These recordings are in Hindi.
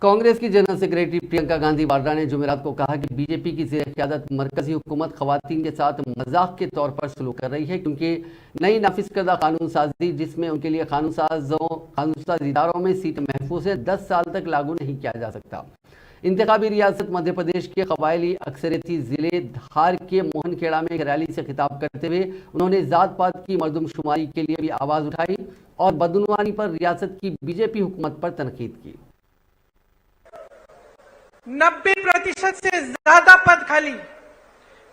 कांग्रेस की जनरल सेक्रेटरी प्रियंका गांधी वाड्रा ने जुमेरात को कहा कि बीजेपी की ज़ेर-ए-क़यादत मरकजी हुकूमत खवातीन के साथ मजाक के तौर पर सलूक कर रही है, क्योंकि नई नाफिज करदा कानून साजी जिसमें उनके लिए कानूनसाज इदारों में सीट महफूज है 10 साल तक लागू नहीं किया जा सकता। इंतखाबी रियासत मध्य प्रदेश के कबायली अक्सरियती जिले धार के मोहनखेड़ा में एक रैली से खिताब करते हुए उन्होंने जात पात की मर्दमशुमारी के लिए भी आवाज़ उठाई और बदनवानी पर रियासत की बीजेपी हुकूमत पर तनकीद की। 90% से ज्यादा पद खाली।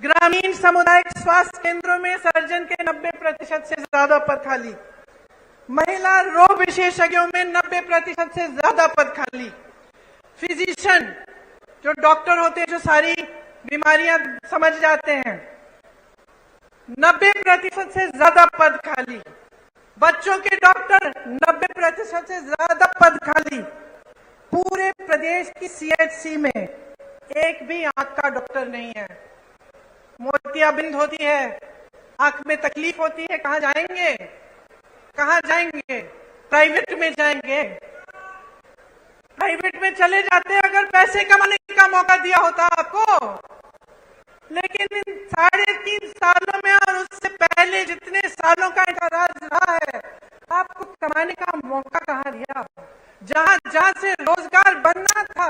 ग्रामीण सामुदायिक स्वास्थ्य केंद्रों में सर्जन के 90% से ज्यादा पद खाली। महिला रोग विशेषज्ञों में 90% से ज्यादा पद खाली। फिजिशियन जो डॉक्टर होते हैं, जो सारी बीमारियां समझ जाते हैं, 90% से ज्यादा पद खाली। बच्चों के डॉक्टर 90% से ज्यादा पद खाली। पूरे प्रदेश की सीएचसी में एक भी आंख का डॉक्टर नहीं है। मोतियाबिंद होती है, आंख में तकलीफ होती है, कहां जाएंगे? कहां जाएंगे? प्राइवेट में जाएंगे। प्राइवेट में चले जाते अगर पैसे कमाने का मौका दिया होता आपको। लेकिन इन 3.5 सालों में और उससे पहले जितने सालों का इनका राज रहा है, आपको कमाने का मौका कहां दिया? जहां से रोजगार बनना था,